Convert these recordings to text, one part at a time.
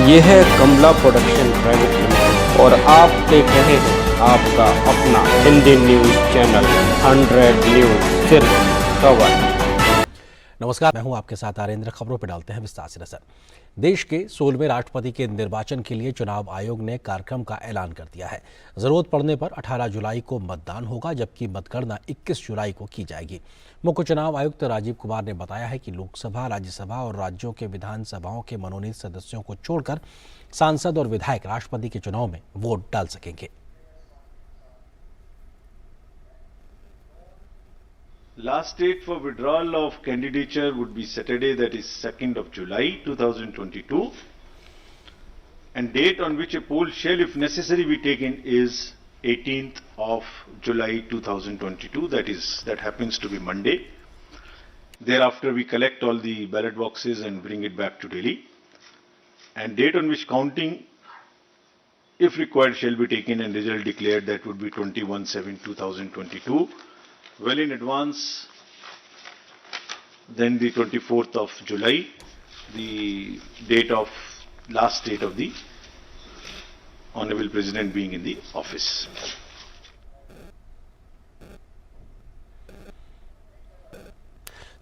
ये है कमला production private limited और आप देख रहे हैं आपका अपना हिंदी न्यूज चैनल 100 न्यूज, सिर्फ खबर। नमस्कार, मैं हूं आपके साथ आरेंद्र। खबरों पर डालते हैं विस्तार से नजर। देश के 16वें राष्ट्रपति के निर्वाचन के लिए चुनाव आयोग ने कार्यक्रम का ऐलान कर दिया है। जरूरत पड़ने पर 18 जुलाई को मतदान होगा, जबकि मतगणना 21 जुलाई को की जाएगी। मुख्य चुनाव आयुक्त राजीव कुमार ने बताया है कि लोकसभा, राज्यसभा और राज्यों के विधानसभाओं के मनोनीत सदस्यों को छोड़कर सांसद और विधायक राष्ट्रपति के चुनाव में वोट डाल सकेंगे। Last date for withdrawal of candidature would be Saturday, that is 2nd of July 2022, and date on which a poll shall, if necessary, be taken is 18th of July 2022. That happens to be Monday. Thereafter, we collect all the ballot boxes and bring it back to Delhi. And date on which counting, if required, shall be taken and result declared. That would be 21/7/2022. Well in advance, then the 24th of July, the last date of the Honorable President being in the office.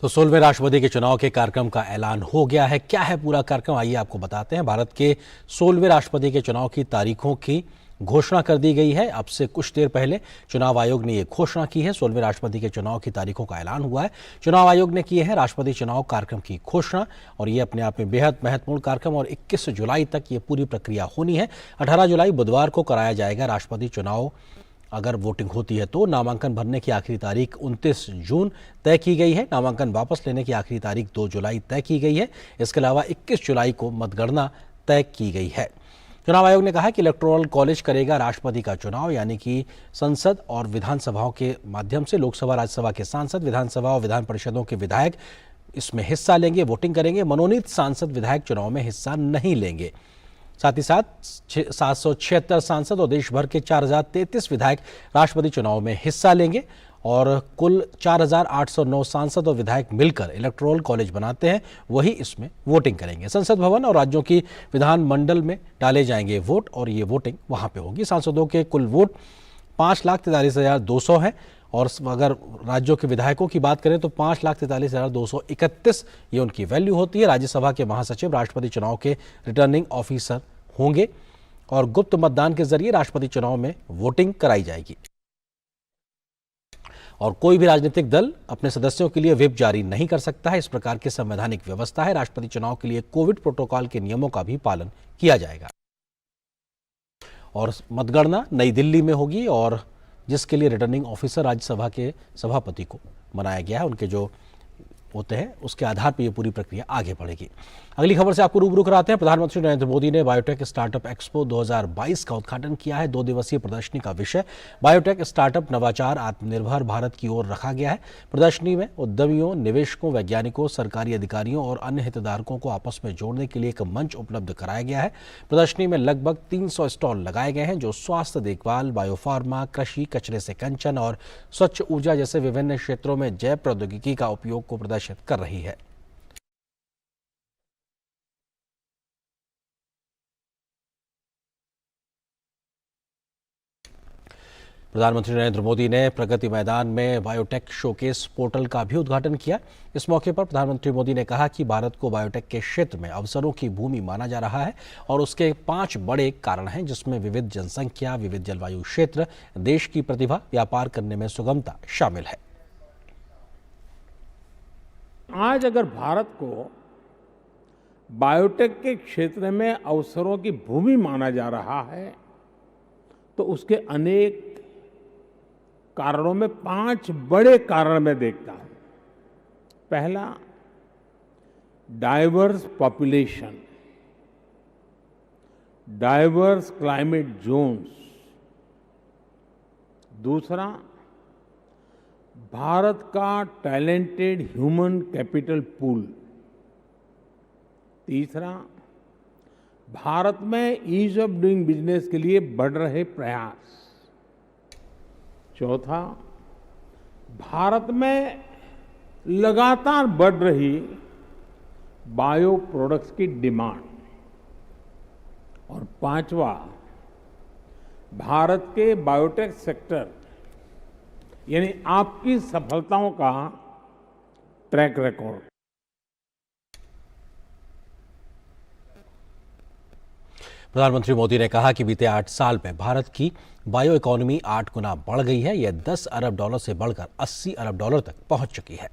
तो 16वें राष्ट्रपति के चुनाव के कार्यक्रम का ऐलान हो गया है। क्या है पूरा कार्यक्रम, आइए आपको बताते हैं। भारत के 16वें राष्ट्रपति के चुनाव की तारीखों की घोषणा कर दी गई है। अब से कुछ देर पहले चुनाव आयोग ने यह घोषणा की है। 16वें राष्ट्रपति के चुनाव की तारीखों का ऐलान हुआ है। चुनाव आयोग ने की है राष्ट्रपति चुनाव कार्यक्रम की घोषणा, और ये अपने आप में बेहद महत्वपूर्ण कार्यक्रम, और 21 जुलाई तक ये पूरी प्रक्रिया होनी है। 18 जुलाई बुधवार को कराया जाएगा राष्ट्रपति चुनाव। अगर वोटिंग होती है तो नामांकन भरने की आखिरी तारीख 29 जून तय की गई है। नामांकन वापस लेने की आखिरी तारीख 2 जुलाई तय की गई है। इसके अलावा 21 जुलाई को मतगणना तय की गई है। चुनाव आयोग ने कहा कि इलेक्टोरल कॉलेज करेगा राष्ट्रपति का चुनाव, यानी कि संसद और विधानसभाओं के माध्यम से लोकसभा, राज्यसभा के सांसद, विधानसभा और विधान परिषदों के विधायक इसमें हिस्सा लेंगे, वोटिंग करेंगे। मनोनीत सांसद विधायक चुनाव में हिस्सा नहीं लेंगे। साथ ही साथ 776 सांसद और देश भर के 4033 विधायक राष्ट्रपति चुनाव में हिस्सा लेंगे, और कुल 4809 सांसद और विधायक मिलकर इलेक्टोरल कॉलेज बनाते हैं, वही इसमें वोटिंग करेंगे। संसद भवन और राज्यों की विधानमंडल में डाले जाएंगे वोट, और ये वोटिंग वहां पे होगी। सांसदों के कुल वोट 5,43,200 हैं, और अगर राज्यों के विधायकों की बात करें तो 5,43,231 ये उनकी वैल्यू होती है। राज्यसभा के महासचिव राष्ट्रपति चुनाव के रिटर्निंग ऑफिसर होंगे, और गुप्त मतदान के जरिए राष्ट्रपति चुनाव में वोटिंग कराई जाएगी। और कोई भी राजनीतिक दल अपने सदस्यों के लिए व्हिप जारी नहीं कर सकता है। इस प्रकार की संवैधानिक व्यवस्था है। राष्ट्रपति चुनाव के लिए कोविड प्रोटोकॉल के नियमों का भी पालन किया जाएगा। और मतगणना नई दिल्ली में होगी, और जिसके लिए रिटर्निंग ऑफिसर राज्यसभा के सभापति को बनाया गया है। उनके जो होते हैं उसके आधार पर यह पूरी प्रक्रिया आगे बढ़ेगी। अगली खबर से आपको रूबरू कराते हैं। प्रधानमंत्री नरेंद्र मोदी ने बायोटेक स्टार्टअप एक्सपो 2022 का उद्घाटन किया है। 2 दिवसीय प्रदर्शनी का विषय बायोटेक स्टार्टअप, नवाचार, आत्मनिर्भर भारत की ओर रखा गया है। प्रदर्शनी में उद्यमियों, निवेशकों, वैज्ञानिकों, सरकारी अधिकारियों और अन्य हितधारकों को आपस में जोड़ने के लिए एक मंच उपलब्ध कराया गया है। प्रदर्शनी में लगभग 300 स्टॉल लगाए गए हैं, जो स्वास्थ्य देखभाल, बायोफार्मा, कृषि, कचरे से कंचन और स्वच्छ ऊर्जा जैसे विभिन्न क्षेत्रों में जैव प्रौद्योगिकी का उपयोग को प्रदर्शित कर रही है। प्रधानमंत्री नरेंद्र मोदी ने प्रगति मैदान में बायोटेक शोकेस पोर्टल का भी उद्घाटन किया। इस मौके पर प्रधानमंत्री मोदी ने कहा कि भारत को बायोटेक के क्षेत्र में अवसरों की भूमि माना जा रहा है, और उसके 5 बड़े कारण हैं, जिसमें विविध जनसंख्या, विविध जलवायु क्षेत्र, देश की प्रतिभा, व्यापार करने में सुगमता शामिल है। आज अगर भारत को बायोटेक के क्षेत्र में अवसरों की भूमि माना जा रहा है, तो उसके अनेक कारणों में 5 बड़े कारण मैं देखता हूं। पहला, diverse population, diverse climate zones. दूसरा, भारत का टैलेंटेड ह्यूमन कैपिटल पूल। तीसरा, भारत में ईज ऑफ डूइंग बिजनेस के लिए बढ़ रहे प्रयास। चौथा, भारत में लगातार बढ़ रही बायो प्रोडक्ट्स की डिमांड। और पांचवा, भारत के बायोटेक सेक्टर यानी आपकी सफलताओं का ट्रैक रिकॉर्ड। प्रधानमंत्री मोदी ने कहा कि बीते 8 साल में भारत की बायो इकोनॉमी 8 गुना बढ़ गई है। यह 10 अरब डॉलर से बढ़कर 80 अरब डॉलर तक पहुंच चुकी है।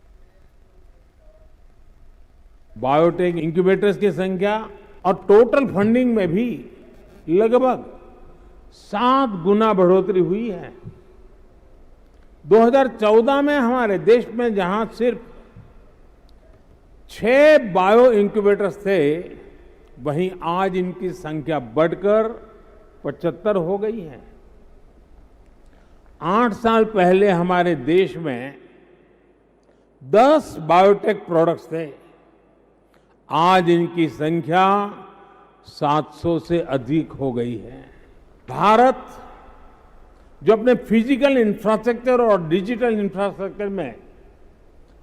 बायोटेक इंक्यूबेटर्स की संख्या और टोटल फंडिंग में भी लगभग 7 गुना बढ़ोतरी हुई है। 2014 में हमारे देश में जहां सिर्फ 6 बायो इंक्यूबेटर्स थे, वहीं आज इनकी संख्या बढ़कर 75 हो गई है। 8 साल पहले हमारे देश में 10 बायोटेक प्रोडक्ट्स थे, आज इनकी संख्या 700 से अधिक हो गई है। भारत जो अपने फिजिकल इंफ्रास्ट्रक्चर और डिजिटल इंफ्रास्ट्रक्चर में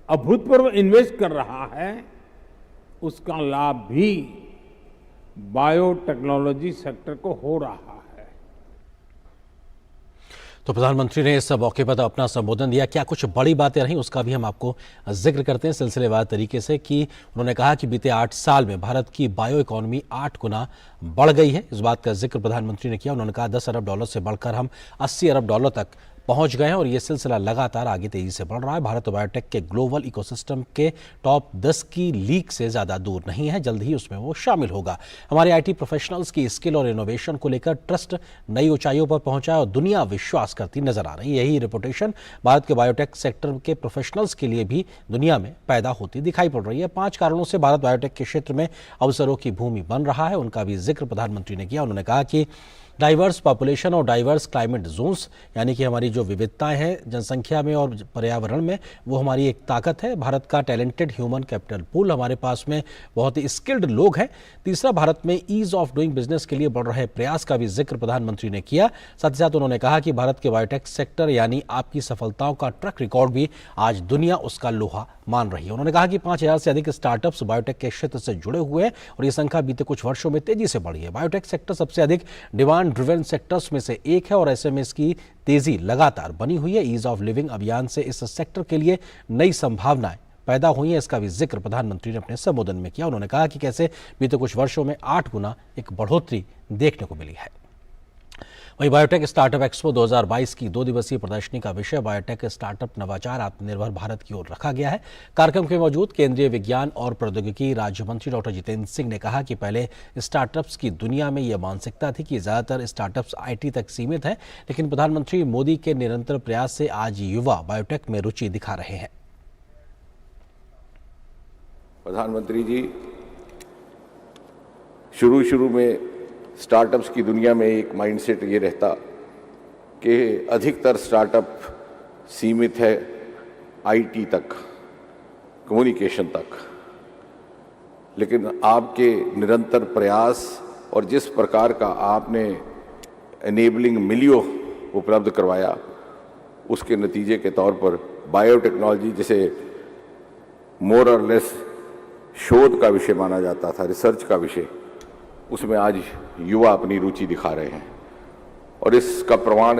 अभूतपूर्व इन्वेस्ट कर रहा है, उसका लाभ भी बायोटेक्नोलॉजी सेक्टर को हो रहा है। तो प्रधानमंत्री ने इस मौके पर अपना संबोधन दिया। क्या कुछ बड़ी बातें रहीं, उसका भी हम आपको जिक्र करते हैं सिलसिलेवार तरीके से कि उन्होंने कहा कि बीते 8 साल में भारत की बायो इकोनॉमी 8 गुना बढ़ गई है। इस बात का जिक्र प्रधानमंत्री ने किया। उन्होंने कहा 10 अरब डॉलर से बढ़कर हम 80 अरब डॉलर तक पहुंच गए हैं और ये सिलसिला लगातार आगे तेजी से बढ़ रहा है। भारत बायोटेक के ग्लोबल इकोसिस्टम के टॉप 10 की लीग से ज़्यादा दूर नहीं है, जल्द ही उसमें वो शामिल होगा। हमारे आईटी प्रोफेशनल्स की स्किल और इनोवेशन को लेकर ट्रस्ट नई ऊंचाइयों पर पहुंचा है और दुनिया विश्वास करती नजर आ रही है। यही रेपुटेशन भारत के बायोटेक सेक्टर के प्रोफेशनल्स के लिए भी दुनिया में पैदा होती दिखाई पड़ रही है। 5 कारणों से भारत बायोटेक के क्षेत्र में अवसरों की भूमि बन रहा है, उनका भी जिक्र प्रधानमंत्री ने किया। उन्होंने कहा कि डाइवर्स पॉपुलेशन और डाइवर्स क्लाइमेट जोन्स, यानी कि हमारी जो विविधताएं हैं जनसंख्या में और पर्यावरण में, वो हमारी एक ताकत है। भारत का टैलेंटेड ह्यूमन कैपिटल पूल, हमारे पास में बहुत ही स्किल्ड लोग हैं। तीसरा, भारत में ईज ऑफ डूइंग बिजनेस के लिए बढ़ रहे प्रयास का भी जिक्र प्रधानमंत्री ने किया। साथ ही साथ उन्होंने कहा कि भारत के बायोटेक सेक्टर यानी आपकी सफलताओं का ट्रैक रिकॉर्ड भी आज दुनिया उसका लोहा मान रही है। उन्होंने कहा कि 5000 से अधिक स्टार्टअप्स बायोटेक के क्षेत्र से जुड़े हुए हैं और ये संख्या बीते कुछ वर्षों में तेजी से बढ़ी है। बायोटेक सेक्टर सबसे अधिक डिमांड ड्रिवन सेक्टर्स में से एक है और ऐसे में इसकी तेजी लगातार बनी हुई है। ईज ऑफ लिविंग अभियान से इस सेक्टर के लिए नई संभावनाएं पैदा हुई है, इसका भी जिक्र प्रधानमंत्री ने अपने संबोधन में किया। उन्होंने कहा कि कैसे बीते कुछ वर्षों में 8 गुना एक बढ़ोतरी देखने को मिली है। वहीं बायोटेक स्टार्टअप एक्सपो 2022 की 2 दिवसीय प्रदर्शनी का विषय बायोटेक स्टार्टअप नवाचार आत्मनिर्भर भारत की ओर रखा गया है। कार्यक्रम के मौजूद केंद्रीय विज्ञान और प्रौद्योगिकी राज्य मंत्री डॉक्टर जितेंद्र सिंह ने कहा कि पहले स्टार्टअप्स की दुनिया में यह मानसिकता थी कि ज्यादातर स्टार्टअप्स आईटी तक सीमित हैं, लेकिन प्रधानमंत्री मोदी के निरंतर प्रयास से आज युवा बायोटेक में रुचि दिखा रहे हैं। प्रधानमंत्री जी, शुरू में स्टार्टअप्स की दुनिया में एक माइंडसेट ये रहता कि अधिकतर स्टार्टअप सीमित है आईटी तक, कम्युनिकेशन तक, लेकिन आपके निरंतर प्रयास और जिस प्रकार का आपने एनेबलिंग मिलियो उपलब्ध करवाया, उसके नतीजे के तौर पर बायोटेक्नोलॉजी, जिसे मोर और लेस शोध का विषय माना जाता था, रिसर्च का विषय, उसमें आज युवा अपनी रुचि दिखा रहे हैं। और इसका प्रमाण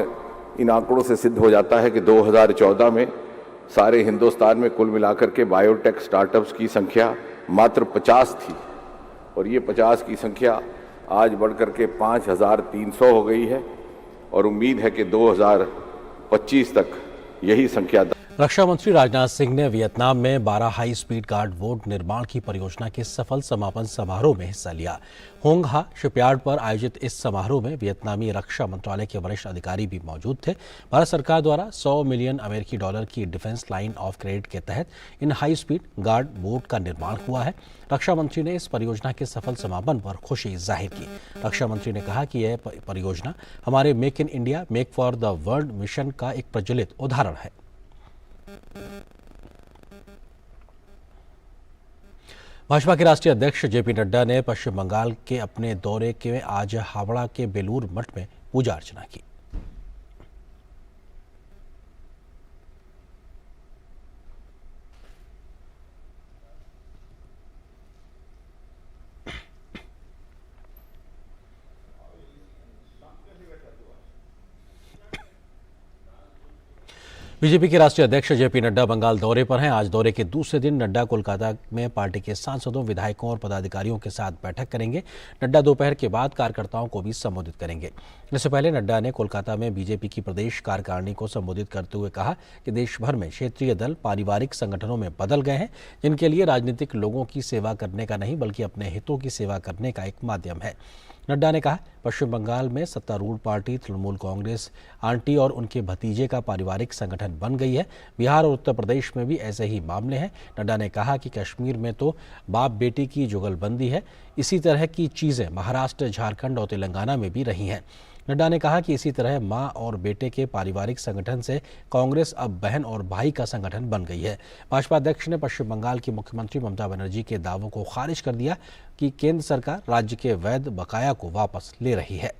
इन आंकड़ों से सिद्ध हो जाता है कि 2014 में सारे हिंदुस्तान में कुल मिलाकर के बायोटेक स्टार्टअप्स की संख्या मात्र 50 थी और ये 50 की संख्या आज बढ़कर के 5300 हो गई है और उम्मीद है कि 2025 तक यही संख्या। रक्षा मंत्री राजनाथ सिंह ने वियतनाम में 12 हाई स्पीड गार्ड बोट निर्माण की परियोजना के सफल समापन समारोह में हिस्सा लिया। होंग हा शिपयार्ड पर आयोजित इस समारोह में वियतनामी रक्षा मंत्रालय के वरिष्ठ अधिकारी भी मौजूद थे। भारत सरकार द्वारा 100 मिलियन अमेरिकी डॉलर की डिफेंस लाइन ऑफ क्रेडिट के तहत इन हाई स्पीड गार्ड बोट का निर्माण हुआ है। रक्षा मंत्री ने इस परियोजना के सफल समापन पर खुशी जाहिर की। रक्षा मंत्री ने कहा कि यह परियोजना हमारे make in India, make for the world mission का एक प्रज्वलित उदाहरण है। भाजपा के राष्ट्रीय अध्यक्ष जेपी नड्डा ने पश्चिम बंगाल के अपने दौरे के आज हावड़ा के बेलूर मठ में पूजा अर्चना की। बीजेपी के राष्ट्रीय अध्यक्ष जेपी नड्डा बंगाल दौरे पर हैं। आज दौरे के दूसरे दिन नड्डा कोलकाता में पार्टी के सांसदों, विधायकों और पदाधिकारियों के साथ बैठक करेंगे। नड्डा दोपहर के बाद कार्यकर्ताओं को भी संबोधित करेंगे। इससे पहले नड्डा ने कोलकाता में बीजेपी की प्रदेश कार्यकारिणी को संबोधित करते हुए कहा कि देश भर में क्षेत्रीय दल पारिवारिक संगठनों में बदल गए हैं, जिनके लिए राजनीतिक लोगों की सेवा करने का नहीं बल्कि अपने हितों की सेवा करने का एक माध्यम है। नड्डा ने कहा, पश्चिम बंगाल में सत्तारूढ़ पार्टी तृणमूल कांग्रेस आंटी और उनके भतीजे का पारिवारिक संगठन बन गई है। बिहार और उत्तर प्रदेश में भी ऐसे ही मामले हैं। नड्डा ने कहा कि कश्मीर में तो बाप बेटी की जुगलबंदी है। इसी तरह की चीज़ें महाराष्ट्र, झारखंड और तेलंगाना में भी रही हैं। नड्डा ने कहा कि इसी तरह मां और बेटे के पारिवारिक संगठन से कांग्रेस अब बहन और भाई का संगठन बन गई है। भाजपा अध्यक्ष ने पश्चिम बंगाल की मुख्यमंत्री ममता बनर्जी के दावों को खारिज कर दिया कि केंद्र सरकार राज्य के वैध बकाया को वापस ले रही है।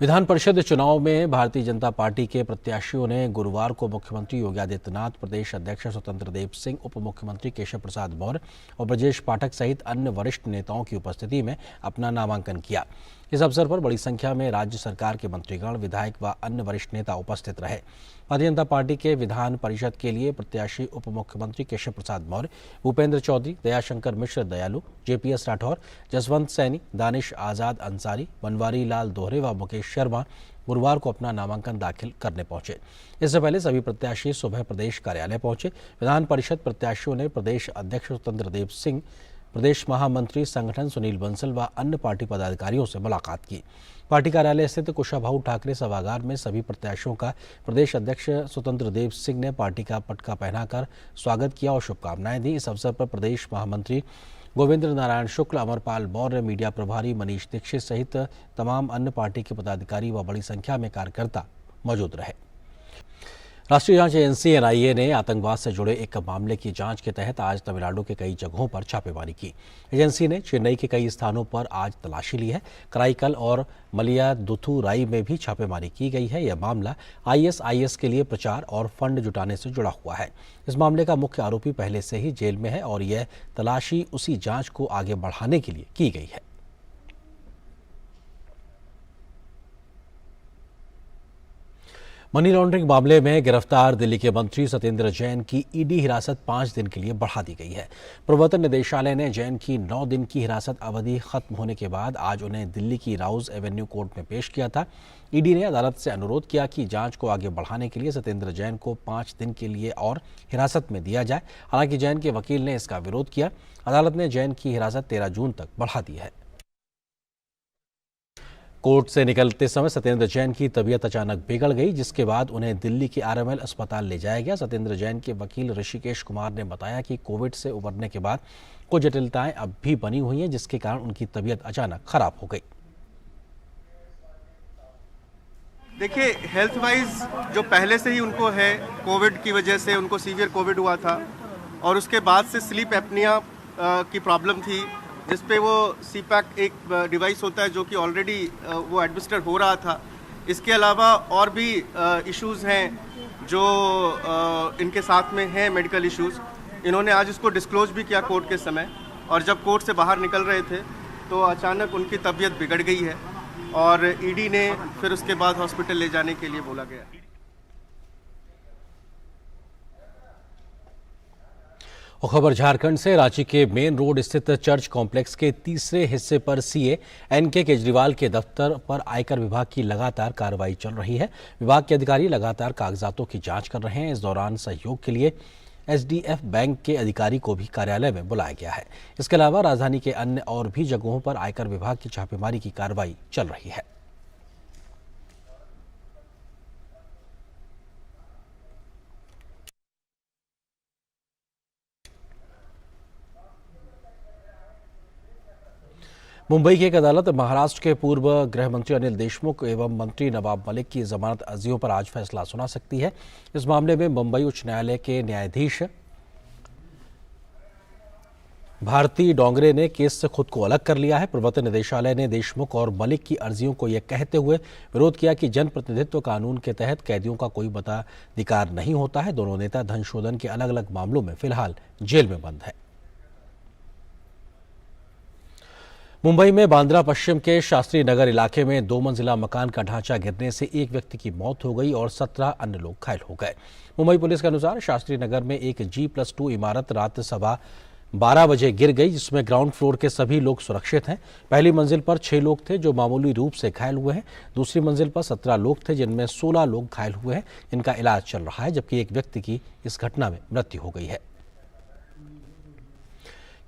विधान परिषद चुनाव में भारतीय जनता पार्टी के प्रत्याशियों ने गुरुवार को मुख्यमंत्री योगी आदित्यनाथ, प्रदेश अध्यक्ष स्वतंत्र देव सिंह, उप मुख्यमंत्री केशव प्रसाद मौर्य और ब्रजेश पाठक सहित अन्य वरिष्ठ नेताओं की उपस्थिति में अपना नामांकन किया। इस अवसर पर बड़ी संख्या में राज्य सरकार के मंत्रीगण, विधायक व अन्य वरिष्ठ नेता उपस्थित रहे। भारतीय जनता पार्टी के विधान परिषद के लिए प्रत्याशी उप मुख्यमंत्री केशव प्रसाद मौर्य, भूपेंद्र चौधरी, दयाशंकर मिश्र दयालु, जेपीएस राठौर, जसवंत सैनी, दानिश आजाद अंसारी, बनवारी लाल दोहरे व मुकेश शर्मा गुरुवार को अपना नामांकन दाखिल करने पहुंचे। इससे पहले सभी प्रत्याशी सुबह प्रदेश कार्यालय पहुंचे। विधान परिषद प्रत्याशियों ने प्रदेश अध्यक्ष स्वतंत्र देव सिंह, प्रदेश महामंत्री संगठन सुनील बंसल व अन्य पार्टी पदाधिकारियों से मुलाकात की। पार्टी कार्यालय स्थित कुशाभाऊ ठाकरे सभागार में सभी प्रत्याशियों का प्रदेश अध्यक्ष स्वतंत्र देव सिंह ने पार्टी का पटका पहनाकर स्वागत किया और शुभकामनाएं दी। इस अवसर पर प्रदेश महामंत्री गोविंद्र नारायण शुक्ल, अमरपाल मौर्य, मीडिया प्रभारी मनीष दीक्षित सहित तमाम अन्य पार्टी के पदाधिकारी व बड़ी संख्या में कार्यकर्ता मौजूद रहे। राष्ट्रीय जांच एजेंसी एनआईए ने आतंकवाद से जुड़े एक मामले की जांच के तहत आज तमिलनाडु के कई जगहों पर छापेमारी की। एजेंसी ने चेन्नई के कई स्थानों पर आज तलाशी ली है। कराईकल और मलियादुथुराई में भी छापेमारी की गई है। यह मामला आईएसआईएस के लिए प्रचार और फंड जुटाने से जुड़ा हुआ है। इस मामले का मुख्य आरोपी पहले से ही जेल में है और यह तलाशी उसी जांच को आगे बढ़ाने के लिए की गई है। मनी लॉन्ड्रिंग मामले में गिरफ्तार दिल्ली के मंत्री सत्येंद्र जैन की ईडी हिरासत 5 दिन के लिए बढ़ा दी गई है। प्रवर्तन निदेशालय ने जैन की 9 दिन की हिरासत अवधि खत्म होने के बाद आज उन्हें दिल्ली की राउज एवेन्यू कोर्ट में पेश किया था। ईडी ने अदालत से अनुरोध किया कि जांच को आगे बढ़ाने के लिए सत्येंद्र जैन को 5 दिन के लिए और हिरासत में दिया जाए। हालांकि जैन के वकील ने इसका विरोध किया। अदालत ने जैन की हिरासत 13 जून तक बढ़ा दी है। कोर्ट से निकलते समय सत्येंद्र जैन की तबीयत अचानक बिगड़ गई, जिसके बाद उन्हें दिल्ली के आरएमएल अस्पताल ले जाया गया। सत्येंद्र जैन के वकील ऋषिकेश कुमार ने बताया कि कोविड से उबरने के बाद कुछ जटिलताएं अब भी बनी हुई हैं, जिसके कारण उनकी तबीयत अचानक खराब हो गई। देखिए, हेल्थ वाइज जो पहले से ही उनको है, कोविड की वजह से उनको सीवियर कोविड हुआ था और उसके बाद से स्लीप एपनिया की प्रॉब्लम थी, जिसपे वो सीपैक एक डिवाइस होता है जो कि ऑलरेडी वो एडमिनिस्टर हो रहा था। इसके अलावा और भी इश्यूज़ हैं जो इनके साथ में हैं, मेडिकल इश्यूज़। इन्होंने आज इसको डिस्क्लोज भी किया कोर्ट के समय, और जब कोर्ट से बाहर निकल रहे थे तो अचानक उनकी तबीयत बिगड़ गई है और ईडी ने फिर उसके बाद हॉस्पिटल ले जाने के लिए बोला गया। और खबर झारखंड से। रांची के मेन रोड स्थित चर्च कॉम्प्लेक्स के तीसरे हिस्से पर सीए एनके केजरीवाल के दफ्तर पर आयकर विभाग की लगातार कार्रवाई चल रही है। विभाग के अधिकारी लगातार कागजातों की जांच कर रहे हैं। इस दौरान सहयोग के लिए एचडीएफ बैंक के अधिकारी को भी कार्यालय में बुलाया गया है। इसके अलावा राजधानी के अन्य और भी जगहों पर आयकर विभाग की छापेमारी की कार्रवाई चल रही है। मुंबई की एक अदालत महाराष्ट्र के पूर्व गृह मंत्री अनिल देशमुख एवं मंत्री नवाब मलिक की जमानत अर्जियों पर आज फैसला सुना सकती है। इस मामले में मुंबई उच्च न्यायालय के न्यायाधीश भारती डोंगरे ने केस से खुद को अलग कर लिया है। प्रवर्तन निदेशालय ने देशमुख और मलिक की अर्जियों को यह कहते हुए विरोध किया कि जनप्रतिनिधित्व कानून के तहत कैदियों का कोई मताधिकार नहीं होता है। दोनों नेता धन शोधन के अलग अलग मामलों में फिलहाल जेल में बंद है। मुंबई में बांद्रा पश्चिम के शास्त्री नगर इलाके में 2 मंजिला मकान का ढांचा गिरने से एक व्यक्ति की मौत हो गई और 17 अन्य लोग घायल हो गए। मुंबई पुलिस के अनुसार शास्त्री नगर में एक G+2 इमारत रात 12:15 बजे गिर गई, जिसमें ग्राउंड फ्लोर के सभी लोग सुरक्षित हैं। पहली मंजिल पर 6 लोग थे जो मामूली रूप से घायल हुए हैं। दूसरी मंजिल पर 17 लोग थे जिनमें 16 लोग घायल हुए हैं। इनका इलाज चल रहा है, जबकि एक व्यक्ति की इस घटना में मृत्यु हो गई है।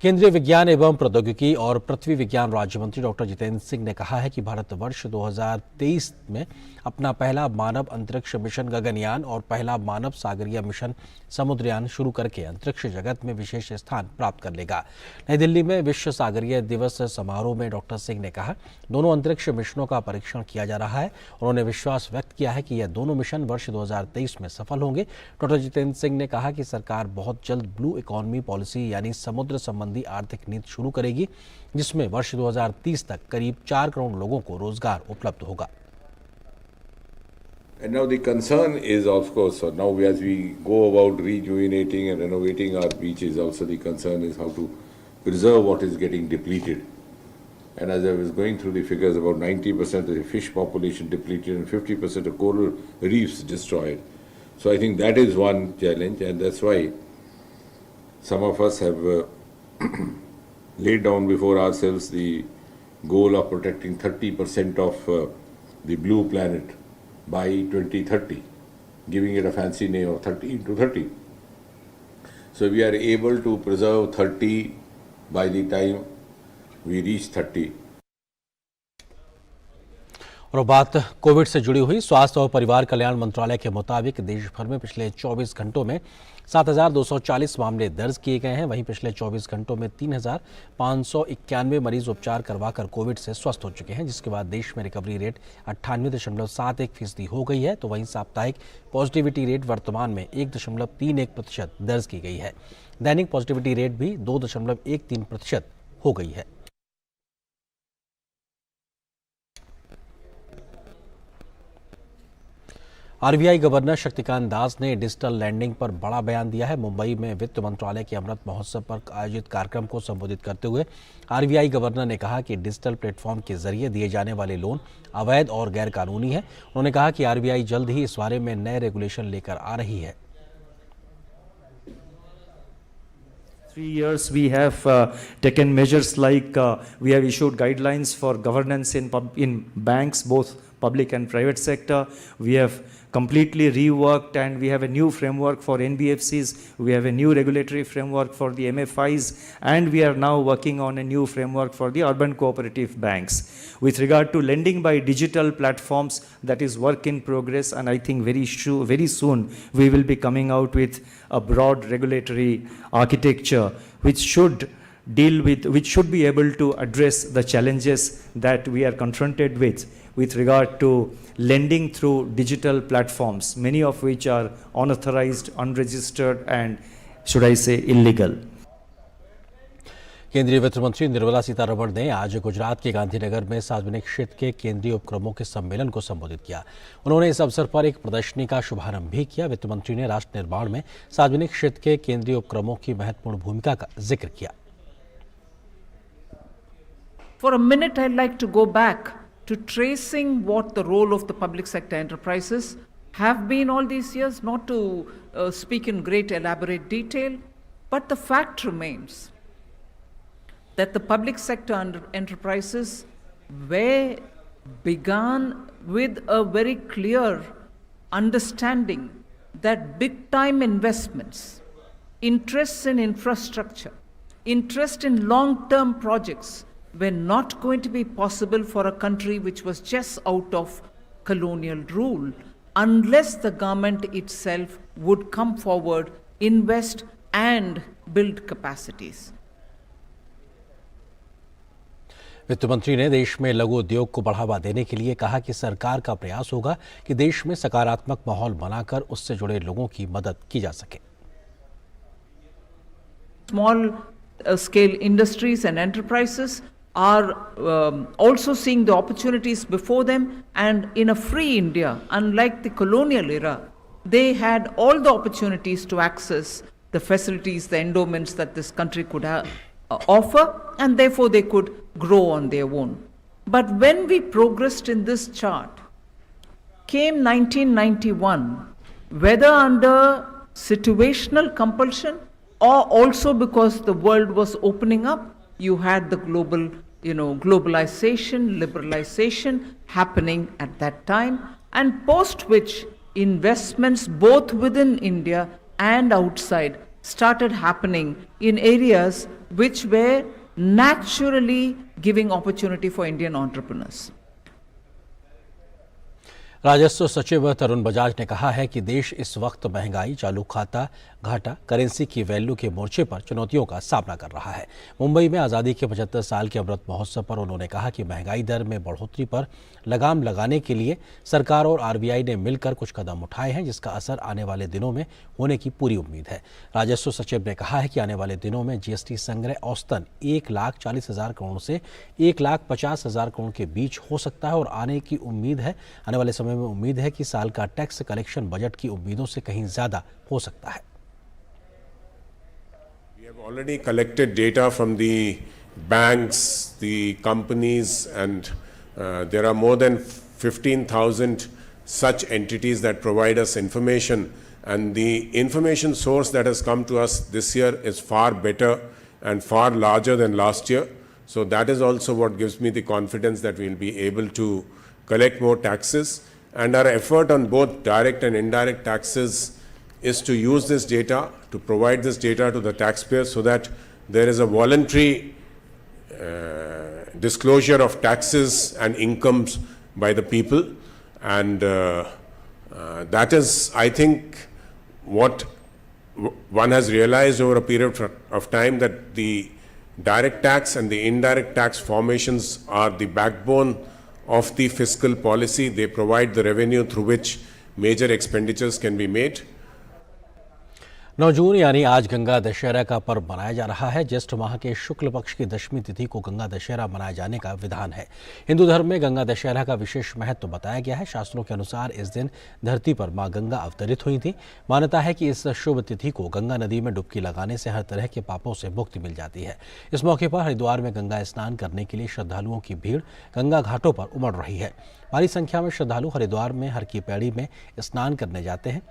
केंद्रीय विज्ञान एवं प्रौद्योगिकी और पृथ्वी विज्ञान राज्य मंत्री डॉक्टर जितेंद्र सिंह ने कहा है कि भारत वर्ष 2023 में अपना पहला मानव अंतरिक्ष मिशन गगनयान और पहला मानव सागरीय मिशन समुद्रयान शुरू करके अंतरिक्ष जगत में विशेष स्थान प्राप्त कर लेगा। नई दिल्ली में विश्व सागरीय दिवस समारोह में डॉक्टर सिंह ने कहा, दोनों अंतरिक्ष मिशनों का परीक्षण किया जा रहा है। उन्होंने विश्वास व्यक्त किया है कि यह दोनों मिशन वर्ष 2023 में सफल होंगे। डॉक्टर जितेंद्र सिंह ने कहा कि सरकार बहुत जल्द ब्लू इकोनॉमी पॉलिसी यानी समुद्र संबंधी आर्थिक नीति शुरू करेगी, जिसमें वर्ष 2030 तक करीब 4 करोड़ लोगों को रोजगार उपलब्ध होगा। And now the concern is, of course, so now as we go about rejuvenating and renovating our beaches, also the concern is how to preserve what is getting depleted. And as I was going through the figures, about 90% of the fish population depleted and 50% of coral reefs destroyed. So I think that is one challenge, and that's why some of us have laid down before ourselves the goal of protecting 30% of the blue planet by 2030, giving it a fancy name of 30 into 30. So we are able to preserve 30 by the time we reach 30. और बात Covid से जुड़ी हुई। स्वास्थ्य और परिवार कल्याण मंत्रालय के मुताबिक देश भर में पिछले 24 घंटों में 7,240 मामले दर्ज किए गए हैं। वहीं पिछले 24 घंटों में 3,591 मरीज उपचार करवाकर कोविड से स्वस्थ हो चुके हैं, जिसके बाद देश में रिकवरी रेट 98.71% हो गई है। तो वहीं साप्ताहिक पॉजिटिविटी रेट वर्तमान में 1.31% दर्ज की गई है। दैनिक पॉजिटिविटी रेट भी 2.13% हो गई है। आरबीआई गवर्नर शक्तिकांत दास ने डिजिटल लैंडिंग पर बड़ा बयान दिया है। मुंबई में वित्त मंत्रालय के अमृत महोत्सव पर आयोजित कार्यक्रम को संबोधित करते हुए आरबीआई गवर्नर ने कहा कि डिजिटल प्लेटफॉर्म के जरिए दिए जाने वाले लोन अवैध और गैर कानूनी है। उन्होंने कहा कि आरबीआई जल्द ही इस बारे में नए रेगुलेशन लेकर आ रही है। 3 years we have taken measures like we have issued guidelines for governance in banks, both public and private sector. We have completely reworked and we have a new framework for NBFCs. We have a new regulatory framework for the MFIs, and we are now working on a new framework for the urban cooperative banks. With regard to lending by digital platforms, that is work in progress, and I think very soon we will be coming out with a broad regulatory architecture which should be able to address the challenges that we are confronted with regard to lending through digital platforms, many of which are unauthorized, unregistered, and should I say illegal. केंद्रीय वित्त मंत्री निर्मला सीतारमण ने आज गुजरात के गांधीनगर में सार्वजनिक क्षेत्र के केंद्रीय उपक्रमों के सम्मेलन को संबोधित किया। उन्होंने इस अवसर पर एक प्रदर्शनी का शुभारंभ भी किया। वित्त मंत्री ने राष्ट्र निर्माण में सार्वजनिक क्षेत्र के केंद्रीय उपक्रमों की महत्वपूर्ण भूमिका का जिक्र किया। For a minute, I'd like to go back to tracing what the role of the public sector enterprises have been all these years, not to speak in great elaborate detail, but the fact remains that the public sector enterprises were begun with a very clear understanding that big time investments, interests in infrastructure, interest in long-term projects were not going to be possible for a country which was just out of colonial rule unless the government itself would come forward, invest and build capacities. वित्त मंत्री ने देश में लघु उद्योग को बढ़ावा देने के लिए कहा कि सरकार का प्रयास होगा कि देश में सकारात्मक माहौल बनाकर उससे जुड़े लोगों की मदद की जा सके। Small scale industries and enterprises are also seeing the opportunities before them, and in a free India, unlike the colonial era, they had all the opportunities to access the facilities, the endowments that this country could offer, and therefore they could grow on their own. But when we progressed in this chart, came 1991, whether under situational compulsion or also because the world was opening up, you had the globalization, liberalization happening at that time, and post which investments both within India and outside started happening in areas which were naturally giving opportunity for Indian entrepreneurs. राजस्व सचिव तरुण बजाज ने कहा है कि देश इस वक्त महंगाई, चालू खाता घाटा, करेंसी की वैल्यू के मोर्चे पर चुनौतियों का सामना कर रहा है। मुंबई में आज़ादी के 75 साल के अमृत महोत्सव पर उन्होंने कहा कि महंगाई दर में बढ़ोतरी पर लगाम लगाने के लिए सरकार और आरबीआई ने मिलकर कुछ कदम उठाए हैं, जिसका असर आने वाले दिनों में होने की पूरी उम्मीद है। राजस्व सचिव ने कहा है कि आने वाले दिनों में जीएसटी संग्रह औसतन 1,40,000 करोड़ से 1,50,000 करोड़ के बीच हो सकता है और आने वाले समय में उम्मीद है कि साल का टैक्स कलेक्शन बजट की उम्मीदों से कहीं ज्यादा हो सकता है। We have already collected data from the banks, the companies, and there are more than 15,000 such entities that provide us information, and the information source that has come to us this year is far better and far larger than last year. So that is also what gives me the confidence that we will be able to collect more taxes. And our effort on both direct and indirect taxes is to use this data, to provide this data to the taxpayers so that there is a voluntary disclosure of taxes and incomes by the people. And that is, I think, what one has realized over a period of time, that the direct tax and the indirect tax formations are the backbone of the fiscal policy. They provide the revenue through which major expenditures can be made. 9 जून यानी आज गंगा दशहरा का पर्व मनाया जा रहा है। ज्येष्ठ माह के शुक्ल पक्ष की दशमी तिथि को गंगा दशहरा मनाए जाने का विधान है। हिंदू धर्म में गंगा दशहरा का विशेष महत्व बताया गया है। शास्त्रों के अनुसार इस दिन धरती पर मां गंगा अवतरित हुई थी। मान्यता है कि इस शुभ तिथि को गंगा नदी में डुबकी लगाने से हर तरह के पापों से मुक्ति मिल जाती है। इस मौके पर हरिद्वार में गंगा स्नान करने के लिए श्रद्धालुओं की भीड़ गंगा घाटों पर उमड़ रही है। भारी संख्या में श्रद्धालु हरिद्वार में हर की पैड़ी में स्नान करने जाते हैं।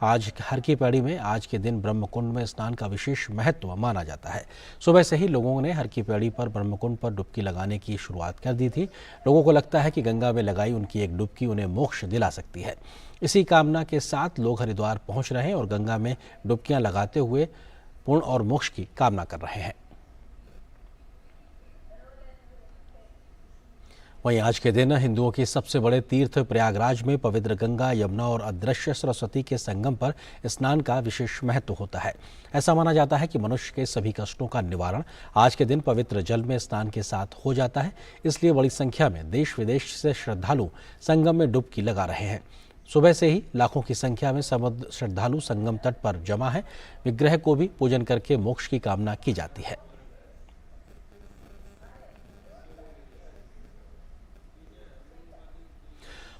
आज हर की पैड़ी में आज के दिन ब्रह्मकुंड में स्नान का विशेष महत्व माना जाता है। सुबह से ही लोगों ने हर की पैड़ी पर ब्रह्मकुंड पर डुबकी लगाने की शुरुआत कर दी थी। लोगों को लगता है कि गंगा में लगाई उनकी एक डुबकी उन्हें मोक्ष दिला सकती है। इसी कामना के साथ लोग हरिद्वार पहुंच रहे हैं और गंगा में डुबकियां लगाते हुए पुण्य और मोक्ष की कामना कर रहे हैं। वहीं आज के दिन हिंदुओं के सबसे बड़े तीर्थ प्रयागराज में पवित्र गंगा, यमुना और अदृश्य सरस्वती के संगम पर स्नान का विशेष महत्व होता है। ऐसा माना जाता है कि मनुष्य के सभी कष्टों का निवारण आज के दिन पवित्र जल में स्नान के साथ हो जाता है। इसलिए बड़ी संख्या में देश विदेश से श्रद्धालु संगम में डुबकी लगा रहे हैं। सुबह से ही लाखों की संख्या में श्रद्धालु संगम तट पर जमा है। विग्रह को भी पूजन करके मोक्ष की कामना की जाती है।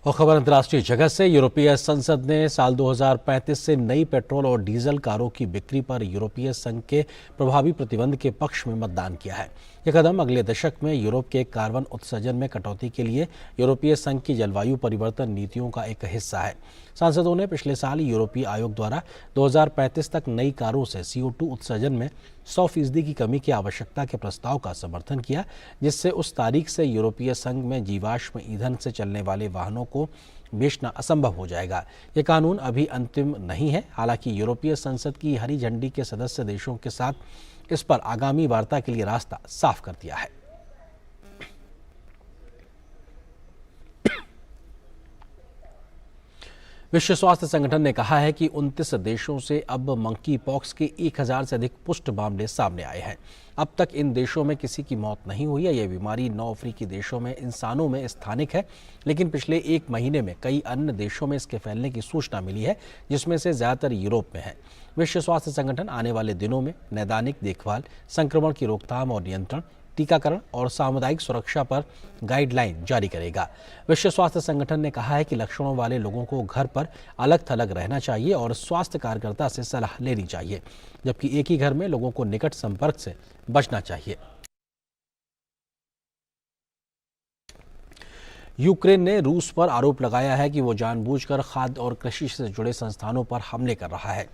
और खबर अंतर्राष्ट्रीय जगत से। यूरोपीय संसद ने साल 2035 से नई पेट्रोल और डीजल कारों की बिक्री पर यूरोपीय संघ के प्रभावी प्रतिबंध के पक्ष में मतदान किया है। यह कदम अगले दशक में यूरोप के कार्बन उत्सर्जन में कटौती के लिए यूरोपीय संघ की जलवायु परिवर्तन नीतियों का एक हिस्सा है। सांसदों ने पिछले साल यूरोपीय आयोग द्वारा 2035 तक नई कारों से CO2 उत्सर्जन में 100% की कमी की आवश्यकता के प्रस्ताव का समर्थन किया, जिससे उस तारीख से यूरोपीय संघ में जीवाश्म ईंधन से चलने वाले वाहनों को बेचना असंभव हो जाएगा। ये कानून अभी अंतिम नहीं है। हालांकि यूरोपीय संसद की हरी झंडी के सदस्य देशों के साथ इस पर आगामी वार्ता के लिए रास्ता साफ कर दिया है। विश्व स्वास्थ्य संगठन ने कहा है कि 29 देशों से अब मंकी पॉक्स के 1000 से अधिक पुष्ट मामले सामने आए हैं। अब तक इन देशों में किसी की मौत नहीं हुई है। यह बीमारी 9 अफ्रीकी देशों में इंसानों में स्थानिक है, लेकिन पिछले 1 महीने में कई अन्य देशों में इसके फैलने की सूचना मिली है, जिसमें से ज़्यादातर यूरोप में है। विश्व स्वास्थ्य संगठन आने वाले दिनों में नैदानिक देखभाल, संक्रमण की रोकथाम और नियंत्रण, टीकाकरण और सामुदायिक सुरक्षा पर गाइडलाइन जारी करेगा। विश्व स्वास्थ्य संगठन ने कहा है कि लक्षणों वाले लोगों को घर पर अलग थलग रहना चाहिए और स्वास्थ्य कार्यकर्ता से सलाह लेनी चाहिए, जबकि एक ही घर में लोगों को निकट संपर्क से बचना चाहिए। यूक्रेन ने रूस पर आरोप लगाया है कि वो जानबूझकर खाद्य और कृषि से जुड़े संस्थानों पर हमले कर रहा है।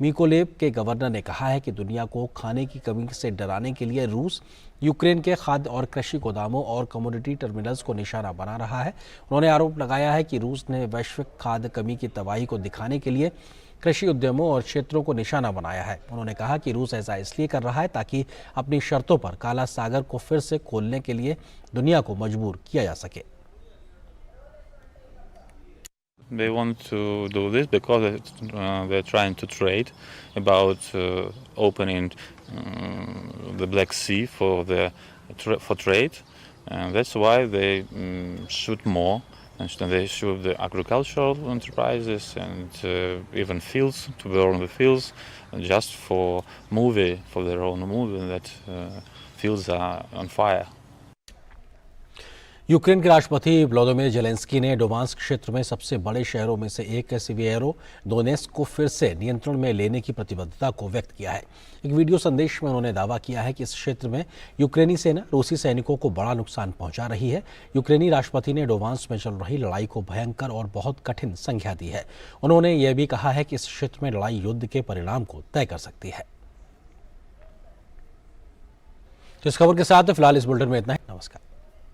मिकोलेव के गवर्नर ने कहा है कि दुनिया को खाने की कमी से डराने के लिए रूस यूक्रेन के खाद्य और कृषि गोदामों और कमोडिटी टर्मिनल्स को निशाना बना रहा है। उन्होंने आरोप लगाया है कि रूस ने वैश्विक खाद्य कमी की तबाही को दिखाने के लिए कृषि उद्यमों और क्षेत्रों को निशाना बनाया है। उन्होंने कहा कि रूस ऐसा इसलिए कर रहा है ताकि अपनी शर्तों पर काला सागर को फिर से खोलने के लिए दुनिया को मजबूर किया जा सके। They want to do this because they're trying to trade about opening the Black Sea for trade, and that's why they shoot more. And they shoot the agricultural enterprises and even fields, to burn the fields, just for their own movie that fields are on fire. Ukraine के राष्ट्रपति Vladimir Zelensky ने डोमांस्क क्षेत्र में सबसे बड़े शहरों में से एक सिविएरो दोनेत्स्क को फिर से नियंत्रण में लेने की प्रतिबद्धता को व्यक्त किया है। एक वीडियो संदेश में उन्होंने दावा किया है कि इस क्षेत्र में यूक्रेनी सेना रूसी सैनिकों को बड़ा नुकसान पहुंचा रही है। यूक्रेनी राष्ट्रपति ने डोमांस्क में चल रही लड़ाई को भयंकर और बहुत कठिन संज्ञा दी है। उन्होंने यह भी कहा है कि इस क्षेत्र में लड़ाई युद्ध के परिणाम को तय कर सकती है। तो इस खबर के साथ फिलहाल इस बुलेटिन में इतना ही। नमस्कार।